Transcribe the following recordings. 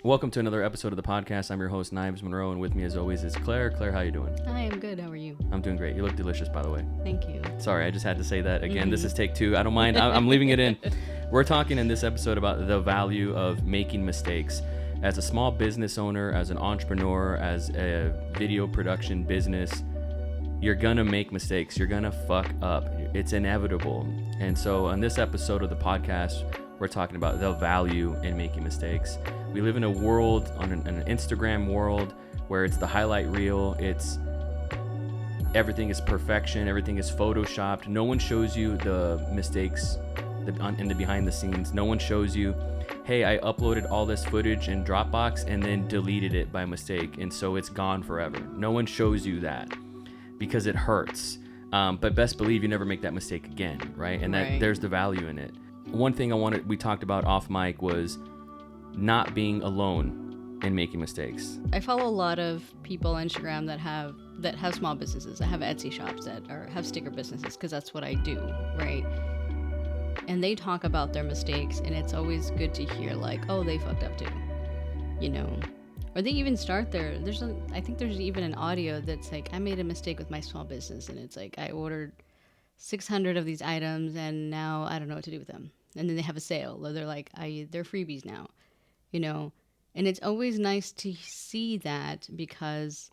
Welcome to another episode of the podcast. I'm your host, Knives Monroe, and with me as always is Claire. Claire, how you doing? Hi, I'm good. How are you? I'm doing great. You look delicious, by the way. Thank you. Sorry, I just had to say that again. This is take two. I don't mind. I'm leaving it in. We're talking in this episode about the value of making mistakes. As a small business owner, as an entrepreneur, as a video production business, you're gonna make mistakes. You're gonna fuck up. It's inevitable. And so on this episode of the podcast, we're talking about the value in making mistakes. We live in a world, an Instagram world, where it's the highlight reel. It's everything is perfection. Everything is photoshopped. No one shows you the mistakes in the behind the scenes. No one shows you, hey, I uploaded all this footage in Dropbox and then deleted it by mistake, and so it's gone forever. No one shows you that because it hurts. But best believe you never make that mistake again, right? And that there's the value in it. One thing we talked about off mic was not being alone in making mistakes. I follow a lot of people on Instagram that have small businesses, that have Etsy shops, that have sticker businesses, because that's what I do, right? And they talk about their mistakes, and it's always good to hear, like, oh, they fucked up too, you know? Or they even start there. I think there's even an audio that's like, I made a mistake with my small business, and it's like, I ordered 600 of these items, and now I don't know what to do with them. And then they have a sale, or they're like, they're freebies now, you know? And it's always nice to see that, because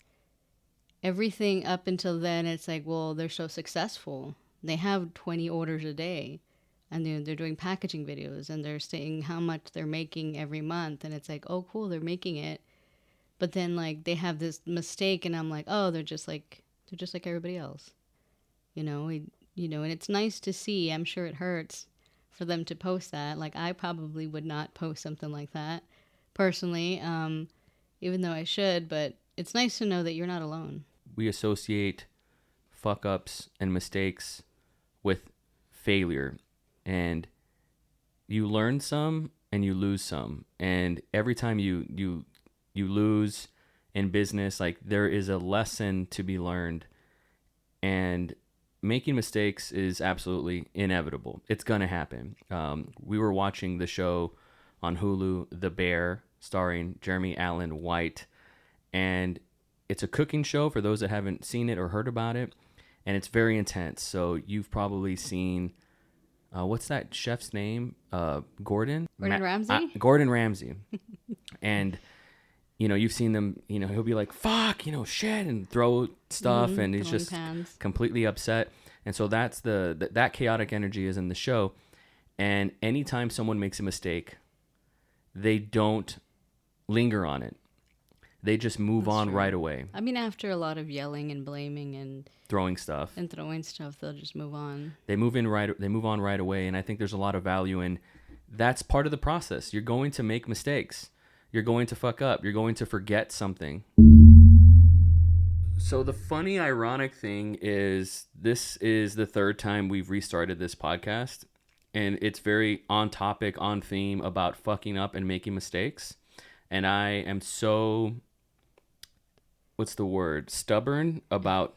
everything up until then, it's like, well, they're so successful. They have 20 orders a day, and they're doing packaging videos, and they're saying how much they're making every month. And it's like, oh, cool, they're making it. But then, like, they have this mistake, and I'm like, oh, they're just like everybody else, you know? And it's nice to see. I'm sure it hurts for them to post that. Like, I probably would not post something like that personally, even though I should, but it's nice to know that you're not alone. We associate fuck ups and mistakes with failure, and you learn some and you lose some. And every time you lose in business, like, there is a lesson to be learned, and making mistakes is absolutely inevitable. It's gonna happen. We were watching the show on Hulu, The Bear, starring Jeremy Allen White, and it's a cooking show for those that haven't seen it or heard about it, and it's very intense. So you've probably seen what's that chef's name? Gordon Ramsay. Gordon Ramsay, and you've seen them. He'll be like, "Fuck," shit, and throw stuff, and he's just completely upset. And so that's that chaotic energy is in the show. And anytime someone makes a mistake, they don't linger on it. They just move on right away. I mean, after a lot of yelling and blaming and throwing stuff, they'll just move on. They move on right away, and I think there's a lot of value in that's part of the process. You're going to make mistakes. You're going to fuck up. You're going to forget something. So the funny, ironic thing is, this is the third time we've restarted this podcast, and it's very on topic, on theme about fucking up and making mistakes. And I am so, what's the word, stubborn about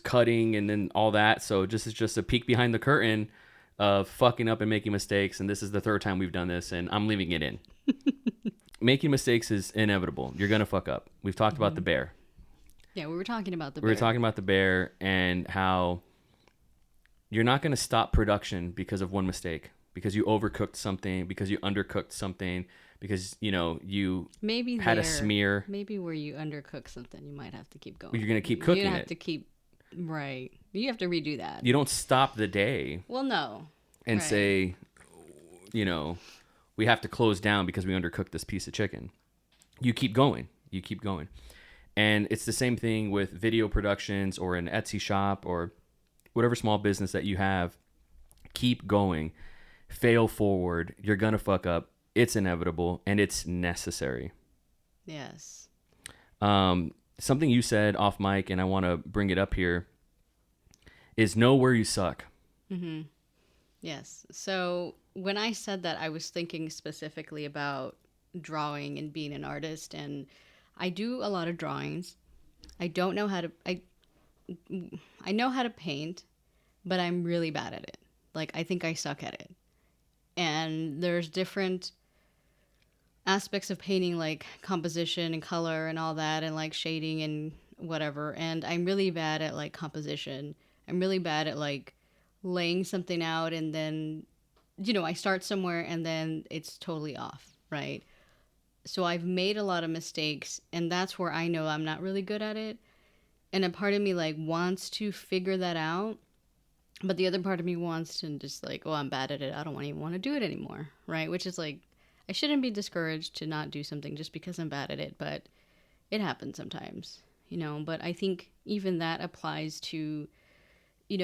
cutting and then all that. So this is just a peek behind the curtain of fucking up and making mistakes. And this is the third time we've done this, and I'm leaving it in. Making mistakes is inevitable. You're going to fuck up. We've talked about the bear. Yeah, we were talking about the bear. We were talking about the bear and how you're not going to stop production because of one mistake, because you overcooked something, because you undercooked something, because, you had a smear. Maybe where you undercook something, you might have to keep going. You're going to keep cooking it. You have to keep, right. You have to redo that. You don't stop the day. Well, no. And say, we have to close down because we undercooked this piece of chicken. You keep going. And it's the same thing with video productions or an Etsy shop or whatever small business that you have. Keep going. Fail forward. You're going to fuck up. It's inevitable, and it's necessary. Yes. Something you said off mic, and I want to bring it up here, is know where you suck. Mm-hmm. Yes. So when I said that, I was thinking specifically about drawing and being an artist, and I do a lot of drawings. I don't know how to... I know how to paint, but I'm really bad at it. Like, I think I suck at it. And there's different aspects of painting, like composition and color and all that, and like shading and whatever. And I'm really bad at like composition. I'm really bad at like laying something out, and then, I start somewhere and then it's totally off, right? So I've made a lot of mistakes, and that's where I know I'm not really good at it. And a part of me like wants to figure that out, but the other part of me wants to just like, oh, I'm bad at it, I don't even want to do it anymore, right? Which is like, I shouldn't be discouraged to not do something just because I'm bad at it, but it happens sometimes, But I think even that applies to,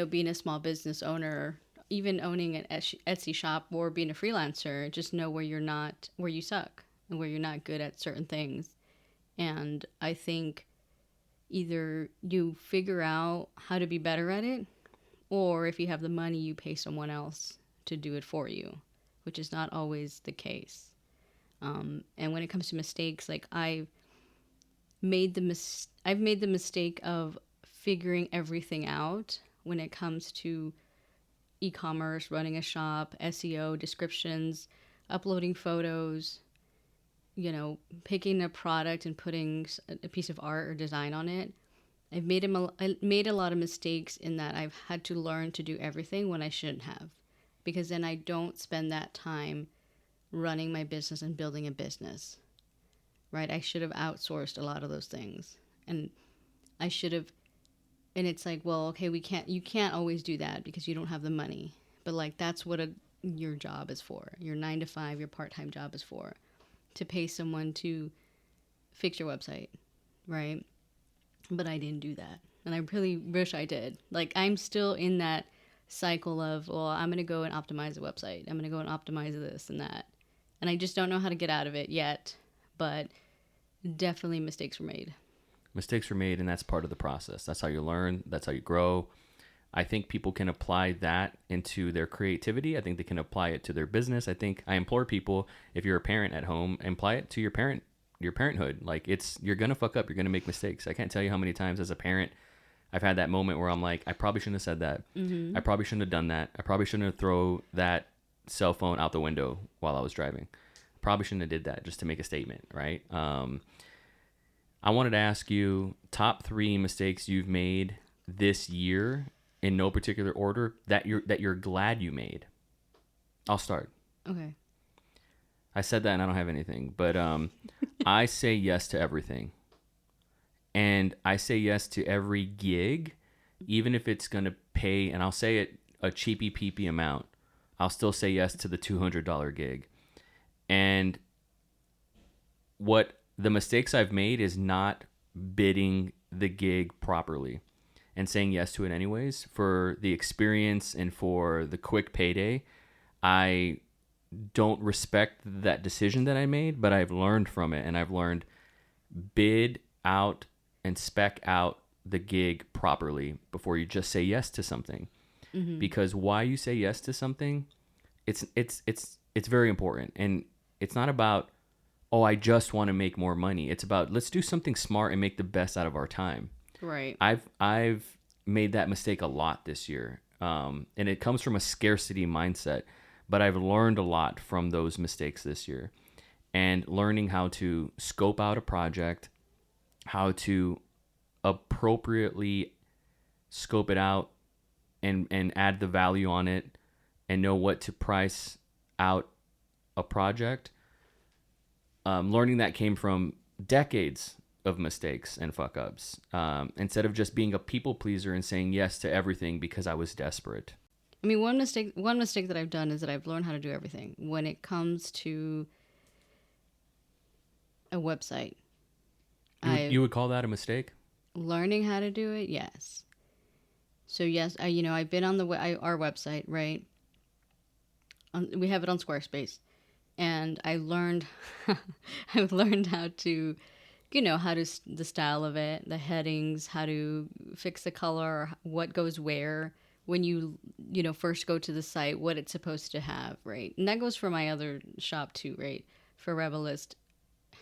being a small business owner, even owning an Etsy shop or being a freelancer. Just know where you suck and where you're not good at certain things. And I think either you figure out how to be better at it, or if you have the money, you pay someone else to do it for you, which is not always the case. And when it comes to mistakes, like I've made the mistake of figuring everything out when it comes to e-commerce, running a shop, SEO, descriptions, uploading photos, picking a product and putting a piece of art or design on it. I made a lot of mistakes in that I've had to learn to do everything when I shouldn't have, because then I don't spend that time running my business and building a business, right? I should have outsourced a lot of those things, and I should have. And it's like, well, okay, you can't always do that because you don't have the money, but like that's what your job is for. Your 9 to 5, your part-time job is for, to pay someone to fix your website, right? But I didn't do that, and I really wish I did. Like, I'm still in that cycle of, well, I'm going to go and optimize the website. I'm going to go and optimize this and that. And I just don't know how to get out of it yet, but definitely mistakes were made. Mistakes were made, and that's part of the process. That's how you learn. That's how you grow. I think people can apply that into their creativity. I think they can apply it to their business. I implore people, if you're a parent at home, apply it to your parenthood. Like, you're going to fuck up. You're going to make mistakes. I can't tell you how many times as a parent I've had that moment where I'm like, I probably shouldn't have said that. Mm-hmm. I probably shouldn't have done that. I probably shouldn't have thrown that cell phone out the window while I was driving. Probably shouldn't have did that just to make a statement, right? I wanted to ask you top 3 mistakes you've made this year, in no particular order, that you're glad you made. I'll start. Okay. I said that and I don't have anything, but I say yes to everything. And I say yes to every gig, even if it's going to pay, and I'll say it a cheapy peepy amount. I'll still say yes to the $200 gig. And what the mistakes I've made is not bidding the gig properly and saying yes to it anyways for the experience and for the quick payday. I don't respect that decision that I made, but I've learned from it, and I've learned bid out and spec out the gig properly before you just say yes to something. Mm-hmm. Because why you say yes to something, it's very important. And it's not about, oh, I just want to make more money. It's about, let's do something smart and make the best out of our time. Right. I've made that mistake a lot this year. And it comes from a scarcity mindset, but I've learned a lot from those mistakes this year, and learning how to scope out a project, how to appropriately scope it out and add the value on it, and know what to price out a project. Learning that came from decades of mistakes and fuck ups, instead of just being a people pleaser and saying yes to everything because I was desperate. I mean, one mistake that I've done is that I've learned how to do everything when it comes to a website. You would call that a mistake? Learning how to do it, yes. So yes, I've been on our website, right? We have it on Squarespace, and I've learned how to, the style of it, the headings, how to fix the color, what goes where when you first go to the site, what it's supposed to have, right? And that goes for my other shop too, right? For Rebelist,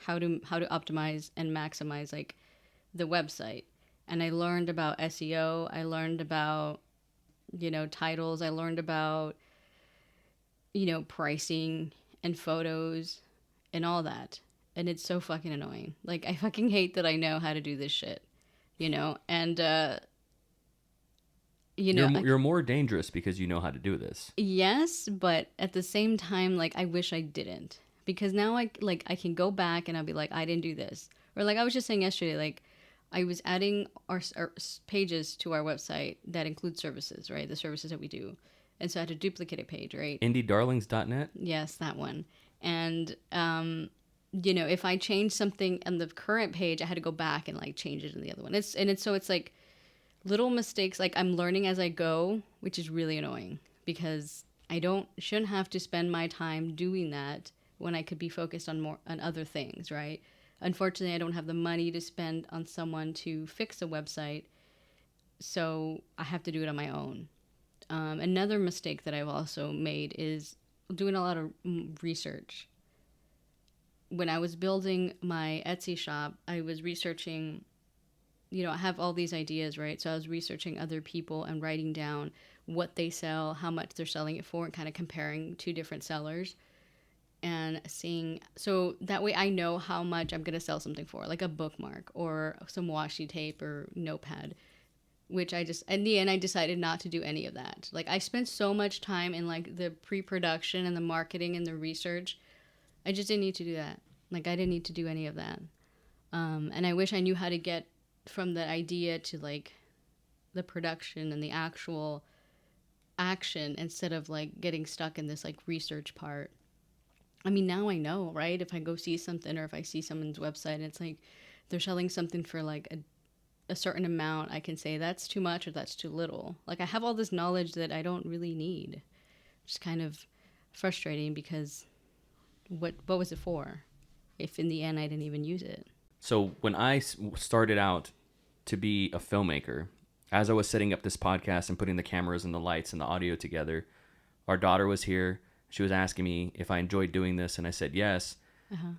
how to optimize and maximize like the website. And I learned about SEO. I learned about, titles. I learned about, pricing and photos and all that. And it's so fucking annoying. Like, I fucking hate that I know how to do this shit, you know? And, You're more dangerous because you know how to do this. yes, but at the same time, like, I wish I didn't. Because now I can go back and I'll be like, I didn't do this. Or like I was just saying yesterday, like, I was adding our pages to our website that include services, right? The services that we do. And so I had to duplicate a page, right? IndieDarlings.net? Yes, that one. And, if I change something on the current page, I had to go back and like change it in the other one. It's like little mistakes. Like I'm learning as I go, which is really annoying because shouldn't have to spend my time doing that when I could be focused on other things, right? Unfortunately, I don't have the money to spend on someone to fix a website, so I have to do it on my own. Another mistake that I've also made is doing a lot of research. When I was building my Etsy shop, I was researching, I have all these ideas, right? So I was researching other people and writing down what they sell, how much they're selling it for, and kind of comparing two different sellers and seeing, so that way I know how much I'm going to sell something for, like a bookmark or some washi tape or notepad, which in the end, I decided not to do any of that. Like I spent so much time in like the pre-production and the marketing and the research. I just didn't need to do that. Like I didn't need to do any of that. And I wish I knew how to get from the idea to like the production and the actual action instead of like getting stuck in this like research part. I mean, now I know, right? If I go see something or if I see someone's website and it's like they're selling something for like a certain amount, I can say that's too much or that's too little. Like I have all this knowledge that I don't really need. It's kind of frustrating because what was it for if in the end I didn't even use it? So when I started out to be a filmmaker, as I was setting up this podcast and putting the cameras and the lights and the audio together, our daughter was here. She was asking me if I enjoyed doing this, and I said yes. Uh-huh.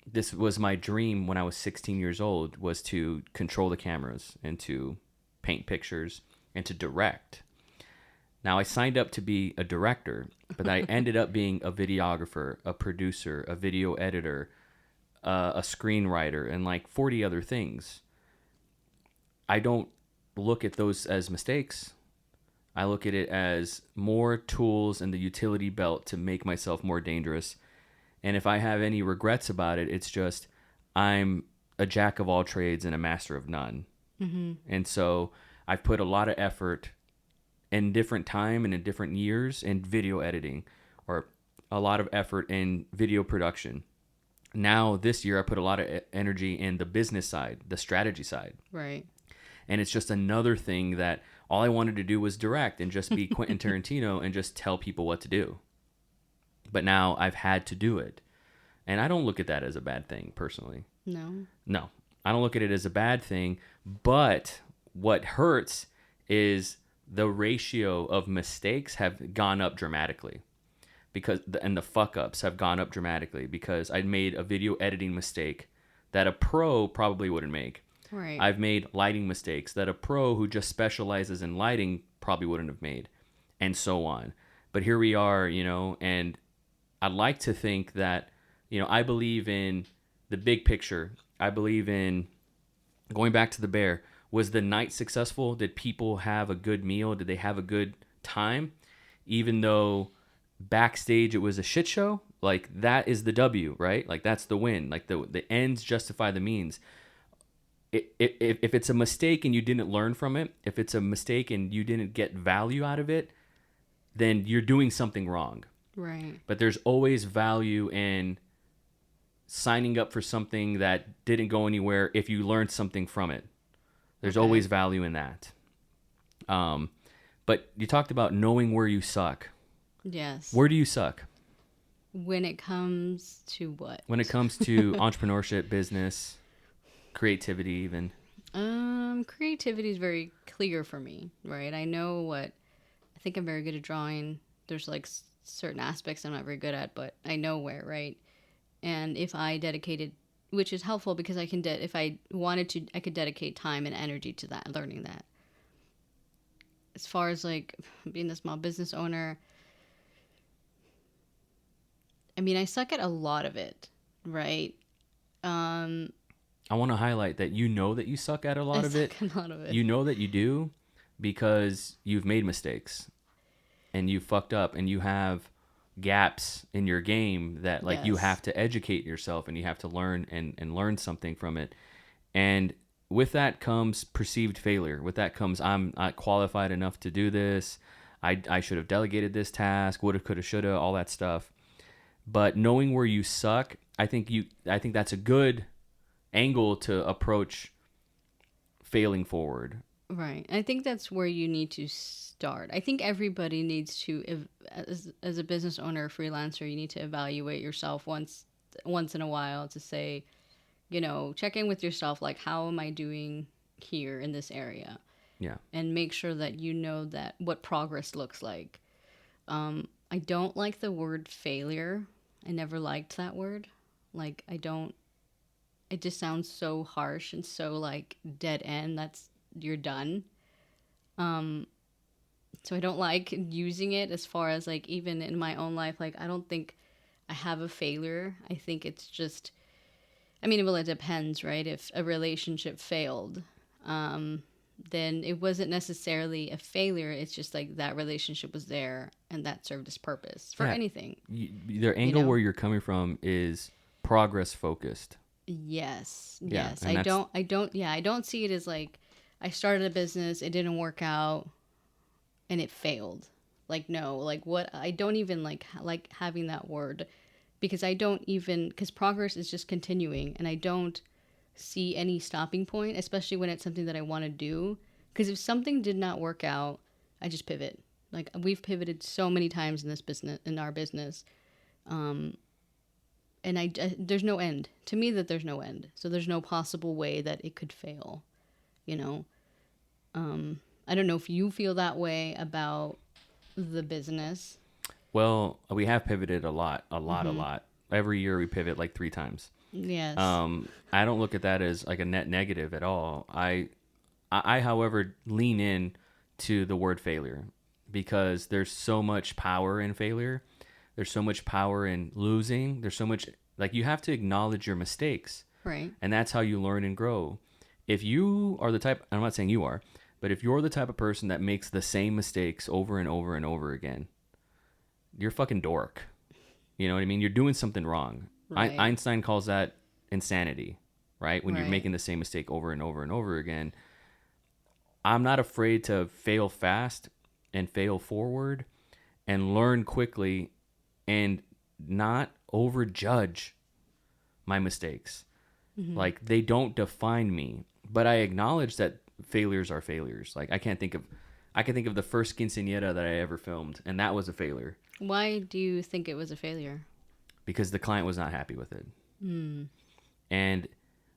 This was my dream when I was 16 years old, was to control the cameras and to paint pictures and to direct. Now, I signed up to be a director, but I ended up being a videographer, a producer, a video editor, a screenwriter, and like 40 other things. I don't look at those as mistakes. I look at it as more tools in the utility belt to make myself more dangerous. And if I have any regrets about it, it's just I'm a jack of all trades and a master of none. Mm-hmm. And so I've put a lot of effort in different time and in different years in video editing, or a lot of effort in video production. Now this year I put a lot of energy in the business side, the strategy side. Right. And it's just another thing that all I wanted to do was direct and just be Quentin Tarantino and just tell people what to do. But now I've had to do it. And I don't look at that as a bad thing, personally. No, I don't look at it as a bad thing. But what hurts is the ratio of mistakes have gone up dramatically. And the fuck-ups have gone up dramatically because I made a video editing mistake that a pro probably wouldn't make. Right. I've made lighting mistakes that a pro who just specializes in lighting probably wouldn't have made, and so on. But here we are, and I'd like to think that, I believe in the big picture. I believe in going back to the bear. Was the night successful? Did people have a good meal? Did they have a good time? Even though backstage it was a shit show, like that is the W, right? Like that's the win. Like the ends justify the means. If it's a mistake and you didn't learn from it, if it's a mistake and you didn't get value out of it, then you're doing something wrong. Right. But there's always value in signing up for something that didn't go anywhere if you learned something from it. There's always value in that. But you talked about knowing where you suck. Yes. Where do you suck? When it comes to what? When it comes to entrepreneurship, business, creativity even. Creativity is very clear for me, right? I think I'm very good at drawing. There's like certain aspects I'm not very good at, but I know where, right? And if I dedicated, which is helpful because if I wanted to, I could dedicate time and energy to that, learning that. As far as like being a small business owner, I mean, I suck at a lot of it, right? Um, I want to highlight that you know that you suck at a lot of it. a lot of it. You know that you do because you've made mistakes and you fucked up and you have gaps in your game that like you Yes. have to educate yourself and you have to learn and learn something from it. And with that comes perceived failure. With that comes I'm not qualified enough to do this. I should have delegated this task, woulda, coulda, shoulda, all that stuff. But knowing where you suck, I think that's a good angle to approach failing forward. Right. I think that's where you need to start. I think everybody needs to, as a business owner or freelancer, you need to evaluate yourself once in a while to say, check in with yourself, like, how am I doing here in this area? Yeah. And make sure that you know that what progress looks like. I don't like the word failure. I never liked that word. Like, it just sounds so harsh and so like dead end. You're done. So I don't like using it as far as like even in my own life. Like, I don't think I have a failure. I think it's just, I mean, well, it depends, right? If a relationship failed, then it wasn't necessarily a failure. It's just like that relationship was there and that served its purpose for Yeah. anything. The angle where you're coming from is progress focused. Yes. Yeah, Yes. and I don't see it as like I started a business, it didn't work out and it failed. Like, no, like what I don't even like having that word because because progress is just continuing and I don't see any stopping point, especially when it's something that I want to do. Because if something did not work out, I just pivot. Like, we've pivoted so many times in our business. And there's no end to me, that there's no end. So there's no possible way that it could fail, you know? I don't know if you feel that way about the business. Well, we have pivoted a lot. Every year we pivot like 3 times. Yes. I don't look at that as like a net negative at all. I however, lean in to the word failure because there's so much power in failure. There's so much power in losing. There's so much, like, you have to acknowledge your mistakes. Right. And that's how you learn and grow. If you are the type, I'm not saying you are, but if you're the type of person that makes the same mistakes over and over and over again, you're a fucking dork. You know what I mean? You're doing something wrong. Right. Einstein calls that insanity, right? When you're Right. making the same mistake over and over and over again. I'm not afraid to fail fast and fail forward and learn quickly and not overjudge my mistakes. Like, they don't define me, but I acknowledge that failures are failures. Like, I can think of the first quinceañera that I ever filmed, and that was a failure Why do you think it was a failure? because the client was not happy with it. And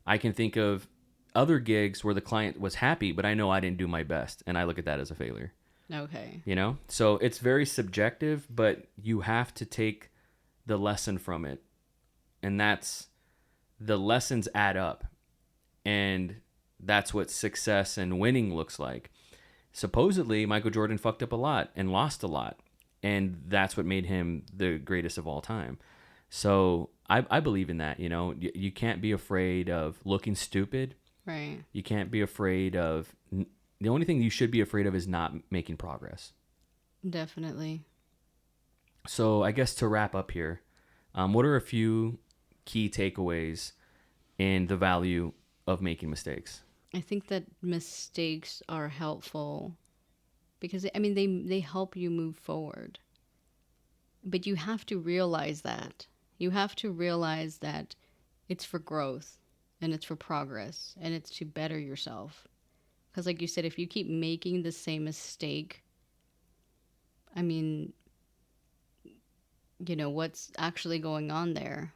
I can think of other gigs where the client was happy, but I know I didn't do my best, and I look at that as a failure. Okay. You know? So it's very subjective, but you have to take the lesson from it. And the lessons add up. And that's what success and winning looks like. Supposedly, Michael Jordan fucked up a lot and lost a lot. And that's what made him the greatest of all time. So I believe in that, you know? You can't be afraid of looking stupid. Right. You can't be afraid of... The only thing you should be afraid of is not making progress. Definitely. So I guess to wrap up here, what are a few key takeaways in the value of making mistakes? I think that mistakes are helpful because I mean they help you move forward. But you have to realize that. You have to realize that it's for growth and it's for progress and it's to better yourself. Because like you said, if you keep making the same mistake, I mean, what's actually going on there?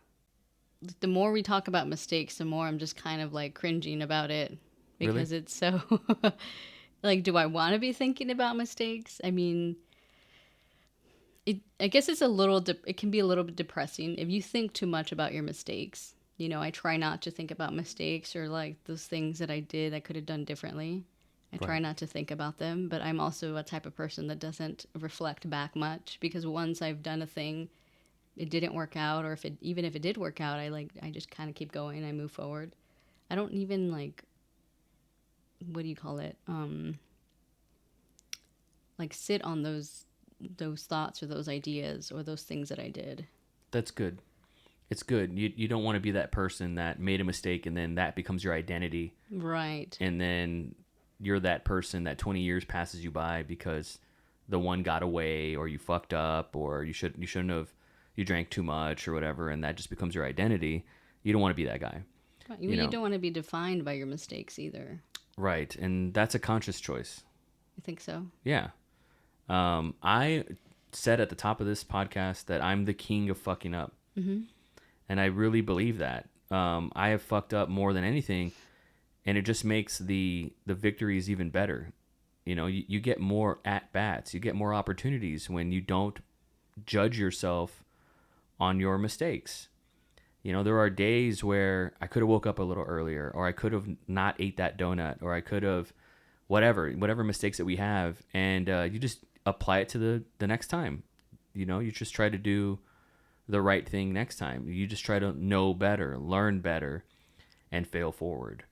The more we talk about mistakes, the more I'm just kind of like cringing about it because Really? it's so like, do I want to be thinking about mistakes? I mean, I guess it's it can be a little bit depressing if you think too much about your mistakes. I try not to think about mistakes or like those things that I did I could have done differently. I try not to think about them, but I'm also a type of person that doesn't reflect back much because once I've done a thing, it didn't work out, or even if it did work out, I just kind of keep going. I move forward. I don't even like, what do you call it? Like sit on those thoughts or those ideas or those things that I did. That's good. It's good. You don't want to be that person that made a mistake and then that becomes your identity. Right. And then you're that person that 20 years passes you by because the one got away, or you fucked up, or you shouldn't have, you drank too much or whatever, and that just becomes your identity. You don't want to be that guy. Right. You don't want to be defined by your mistakes either. Right. And that's a conscious choice. I think so. Yeah. I said at the top of this podcast that I'm the king of fucking up. Mm-hmm. And I really believe that. I have fucked up more than anything, and it just makes the victories even better. You know, you get more at-bats. You get more opportunities when you don't judge yourself on your mistakes. You know, there are days where I could have woke up a little earlier, or I could have not ate that donut, or I could have whatever mistakes that we have, and you just apply it to the next time. You know, you just try to do the right thing next time. You just try to know better, learn better, and fail forward.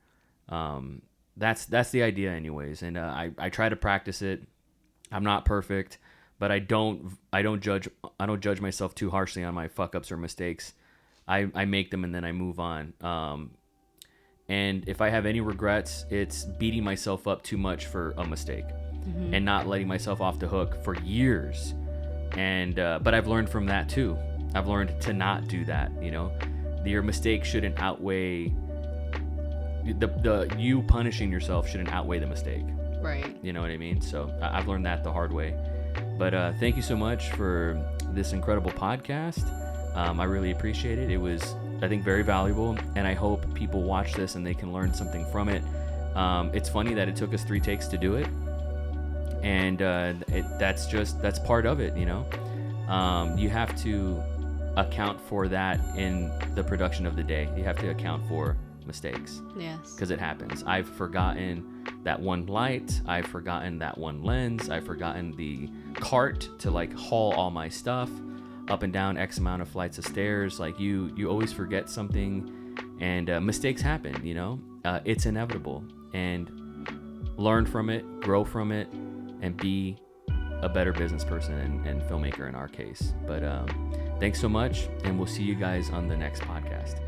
That's the idea anyways. And I try to practice it. I'm not perfect, but I don't judge myself too harshly on my fuck ups or mistakes. I make them and then I move on. And if I have any regrets, it's beating myself up too much for a mistake, mm-hmm. and not letting myself off the hook for years. And but I've learned from that too. I've learned to not do that. You know, your mistake shouldn't outweigh the you punishing yourself shouldn't outweigh the mistake. Right. You know what I mean? So I've learned that the hard way. But thank you so much for this incredible podcast. I really appreciate it. It was, I think, very valuable, and I hope people watch this and they can learn something from it. It's funny that it took us 3 takes to do it, and that's part of it. You know, you have to account for that in the production of the day. You have to account for mistakes. Yes. Because it happens. I've forgotten that one light. I've forgotten that one lens. I've forgotten the cart to like haul all my stuff up and down X amount of flights of stairs. Like you always forget something, and mistakes happen. You know, it's inevitable. And learn from it, grow from it, and be a better business person and filmmaker in our case. But thanks so much, and we'll see you guys on the next podcast.